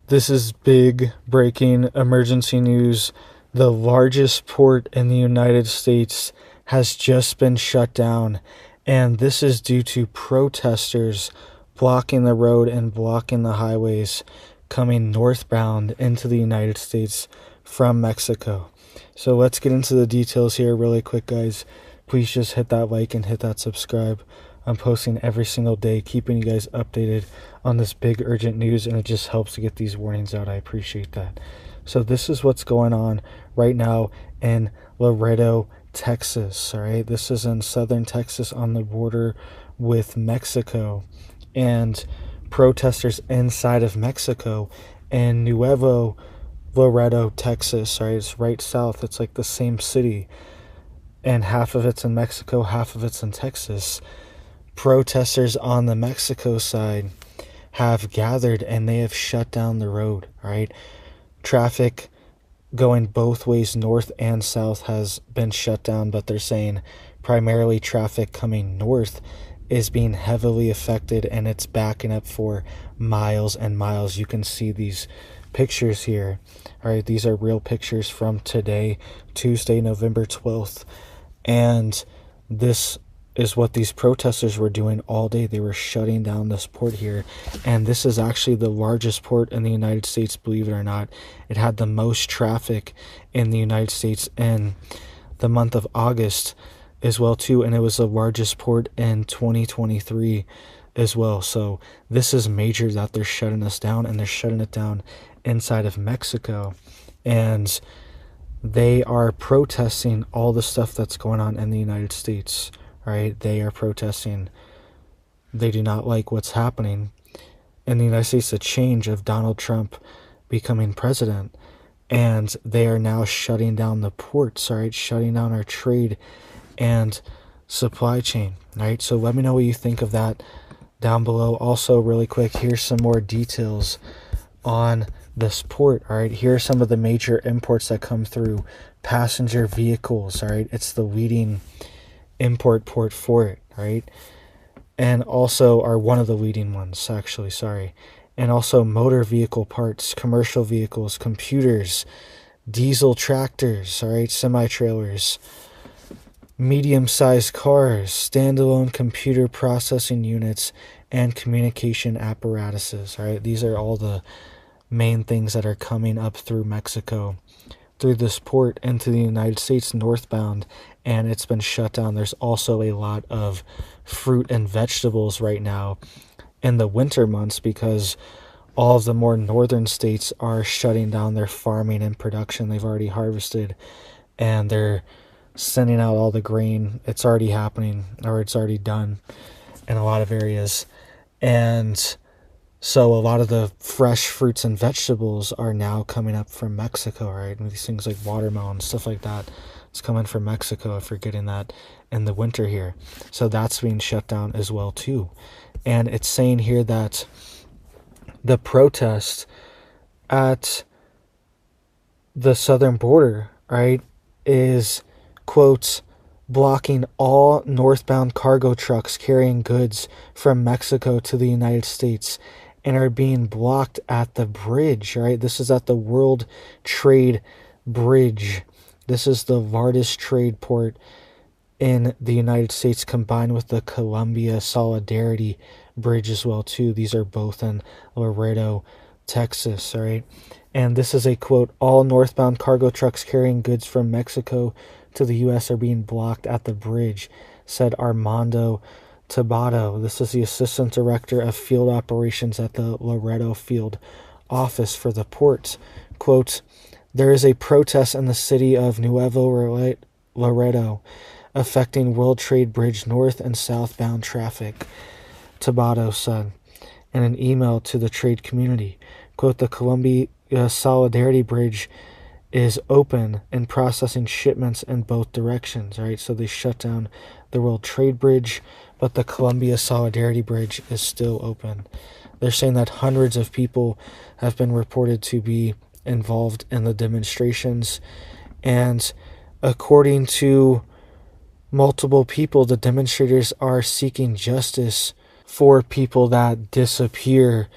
This is big breaking emergency news. The largest port in the United States has just been shut down, and this is due to protesters blocking the road and blocking the highways coming northbound into the United States from Mexico. So let's get into the details here really quick, guys. Please just hit that like and hit that subscribe. I'm posting every single day, keeping you guys updated on this big urgent news, and it just helps to get these warnings out. I appreciate that. So this is what's going on right now in Laredo, Texas. All right, this is in southern Texas on the border with Mexico, and protesters inside of Mexico in Nuevo Laredo, Texas. All right, it's right south. It's like the same city, and half of it's in Mexico, half of it's in Texas. Protesters on the Mexico side have gathered and they have shut down the road. All right, traffic going both ways, north and south, has been shut down, but they're saying primarily traffic coming north is being heavily affected, and it's backing up for miles and miles. You can see these pictures here. All right, these are real pictures from today, Tuesday, November 12th, and this is what these protesters were doing all day. They were shutting down this port here, and this is actually the largest port in the United States, believe it or not. It had the most traffic in the United States in the month of August as well too, and it was the largest port in 2023 as well. So this is major that they're shutting us down, and they're shutting it down inside of Mexico, and they are protesting all the stuff that's going on in the United States. Right? They are protesting. They do not like what's happening in the United States, the change of Donald Trump becoming president. And they are now shutting down the ports, all right? Shutting down our trade and supply chain, right? So let me know what you think of that down below. Also, really quick, here's some more details on this port, all right? Here are some of the major imports that come through. Passenger vehicles, all right? It's the leading import port for it, right? And also are one of the leading ones, actually, sorry. And also motor vehicle parts, commercial vehicles, computers, diesel tractors, all right, semi-trailers, medium-sized cars, standalone computer processing units, and communication apparatuses, all right? These are all the main things that are coming up through Mexico, through this port into the United States northbound, and it's been shut down. There's also a lot of fruit and vegetables right now in the winter months because all of the more northern states are shutting down their farming and production. They've already harvested, and they're sending out all the grain. It's already happening, or it's already done in a lot of areas. And so a lot of the fresh fruits and vegetables are now coming up from Mexico, right? And these things like watermelon, stuff like that, it's coming from Mexico if you're getting that in the winter here. So that's being shut down as well too. And it's saying here that the protest at the southern border, right, is, quote, blocking all northbound cargo trucks carrying goods from Mexico to the United States, and are being blocked at the bridge, right? This is at the World Trade Bridge. This is the largest trade port in the United States, combined with the Columbia Solidarity Bridge as well too. These are both in Laredo, Texas, all right? And this is a quote, all northbound cargo trucks carrying goods from Mexico to the U.S. are being blocked at the bridge, said Armando Tabado. This is the Assistant Director of Field Operations at the Laredo Field Office for the port. Quote, there is a protest in the city of Nuevo Laredo affecting World Trade Bridge north and southbound traffic, Tabado said in an email to the trade community. Quote, the Columbia Solidarity Bridge is open and processing shipments in both directions, right? So they shut down the World Trade Bridge, but the Columbia Solidarity Bridge is still open. They're saying that hundreds of people have been reported to be involved in the demonstrations, and according to multiple people, the demonstrators are seeking justice for people that disappear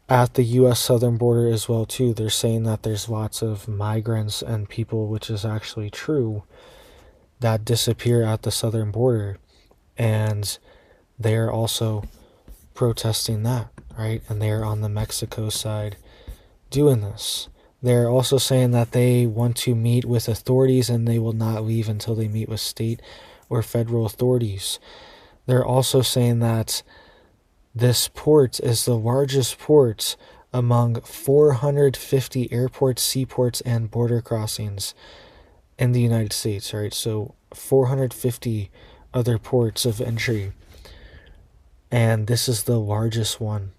at the U.S. southern border as well too. They're saying that there's lots of migrants and people, which is actually true, that disappear at the southern border, and they're also protesting that, right? And they're on the Mexico side doing this. They're also saying that they want to meet with authorities and they will not leave until they meet with state or federal authorities. They're also saying that this port is the largest port among 450 airports, seaports, and border crossings in the United States, right? So 450 other ports of entry. And this is the largest one.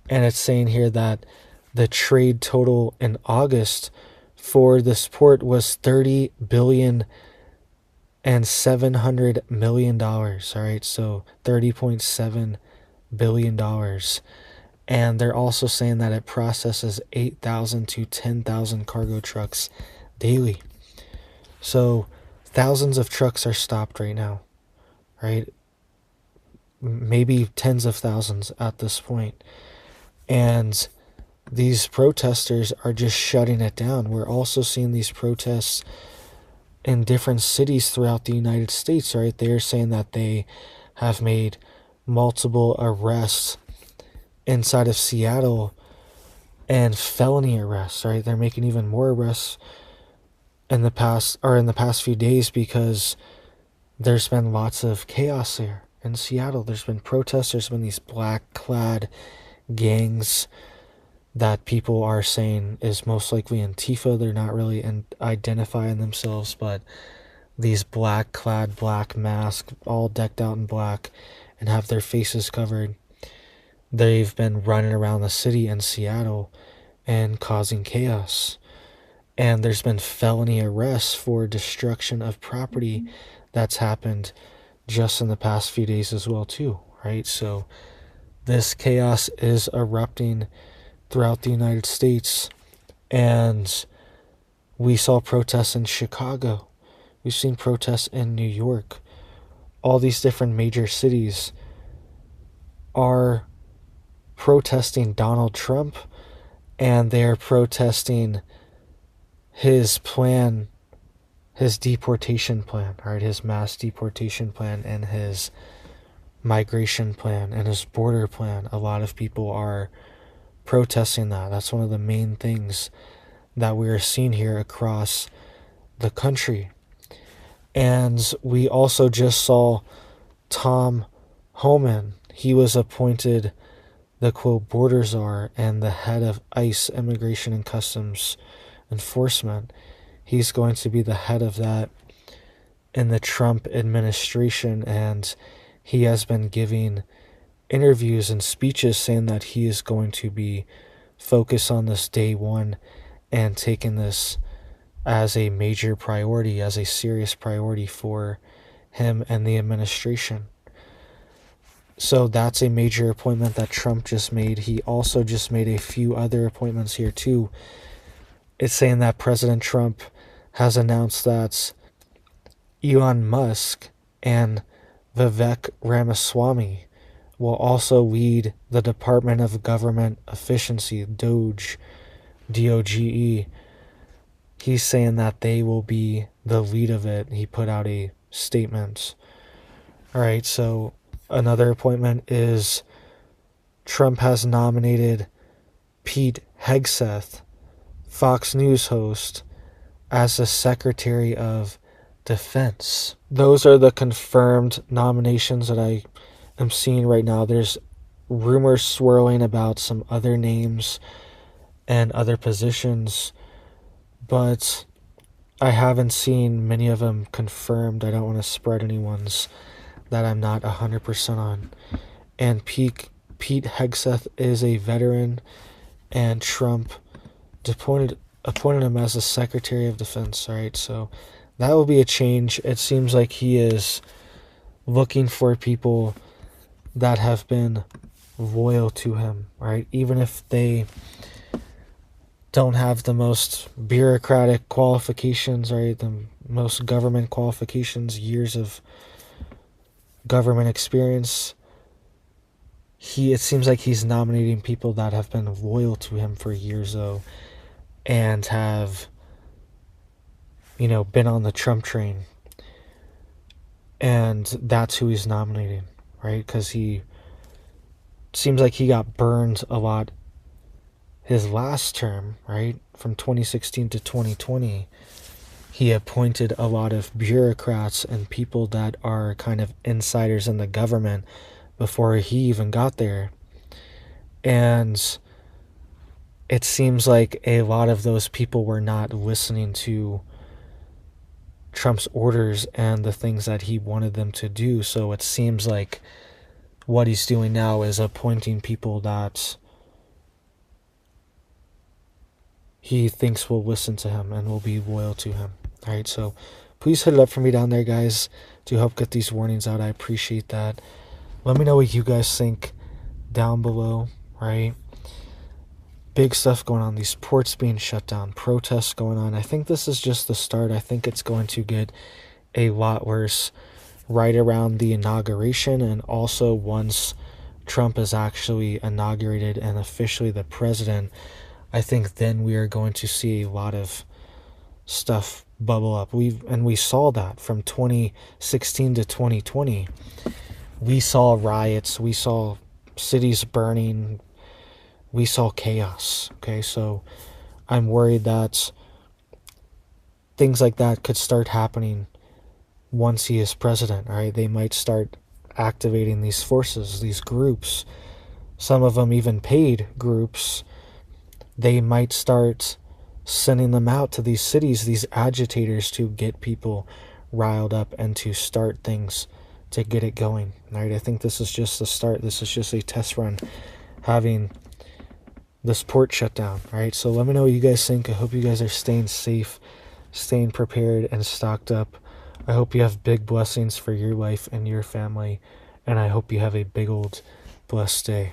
And it's saying here that the trade total in August for this port was $30 billion and $700 million. All right, so $30.7 billion. And they're also saying that it processes 8,000 to 10,000 cargo trucks daily. So thousands of trucks are stopped right now, right? Maybe tens of thousands at this point. And these protesters are just shutting it down. We're also seeing these protests in different cities throughout the United States, right? They're saying that they have made multiple arrests inside of Seattle and felony arrests, right? They're making even more arrests in the past few days because there's been lots of chaos there in Seattle. There's been protests, there's been these black-clad gangs that people are saying is most likely Antifa. They're not really identifying themselves, but these black-clad, black masks, all decked out in black and have their faces covered. They've been running around the city in Seattle and causing chaos. And there's been felony arrests for destruction of property that's happened just in the past few days as well too, right? So this chaos is erupting throughout the United States, and we saw protests in Chicago. We've seen protests in New York. All these different major cities are protesting Donald Trump, and they're protesting his plan, his deportation plan, right? His mass deportation plan and his migration plan and his border plan. A lot of people are protesting that. That's one of the main things that we are seeing here across the country. And we also just saw Tom Homan. He was appointed the quote border czar and the head of ICE, Immigration and Customs Enforcement. He's going to be the head of that in the Trump administration, and he has been giving interviews and speeches saying that he is going to be focused on this day one and taking this as a major priority, as a serious priority for him and the administration. So that's a major appointment that Trump just made. He also just made a few other appointments here too. It's saying that President Trump has announced that Elon Musk and Vivek Ramaswamy will also lead the Department of Government Efficiency, DOGE, DOGE. He's saying that they will be the lead of it. He put out a statement. All right, so another appointment is Trump has nominated Pete Hegseth, Fox News host, as the Secretary of Defense. Those are the confirmed nominations that I am seeing right now. There's rumors swirling about some other names and other positions, but I haven't seen many of them confirmed. I don't want to spread any ones that I'm not 100% on. And Pete Hegseth is a veteran, and Trump appointed him as the Secretary of Defense. All right, so that will be a change. It seems like he is looking for people that have been loyal to him, right? Even if they don't have the most bureaucratic qualifications, right? The most government qualifications, years of government experience. it seems like he's nominating people that have been loyal to him for years, though, and have, been on the Trump train. And that's who he's nominating, right? Because he seems like he got burned a lot his last term, right? From 2016 to 2020. He appointed a lot of bureaucrats and people that are kind of insiders in the government before he even got there. And it seems like a lot of those people were not listening to Trump's orders and the things that he wanted them to do. So it seems like what he's doing now is appointing people that he thinks will listen to him and will be loyal to him. All right, so please hit it up for me down there, guys, to help get these warnings out. I appreciate that. Let me know what you guys think down below, right? Big stuff going on. These ports being shut down, protests going on. I think this is just the start. I think it's going to get a lot worse right around the inauguration, and also once Trump is actually inaugurated and officially the president. I think then we are going to see a lot of stuff bubble up. We saw that from 2016 to 2020. We saw riots, we saw cities burning, we saw chaos. Okay, so I'm worried that things like that could start happening once he is president. All right, they might start activating these forces, these groups, some of them even paid groups. They might start sending them out to these cities, these agitators, to get people riled up and to start things to get it going. All right, I think this is just the start. This is just a test run, having this port shut down. All right, so let me know what you guys think. I hope you guys are staying safe, staying prepared, and stocked up. I hope you have big blessings for your life and your family, and I hope you have a big old blessed day.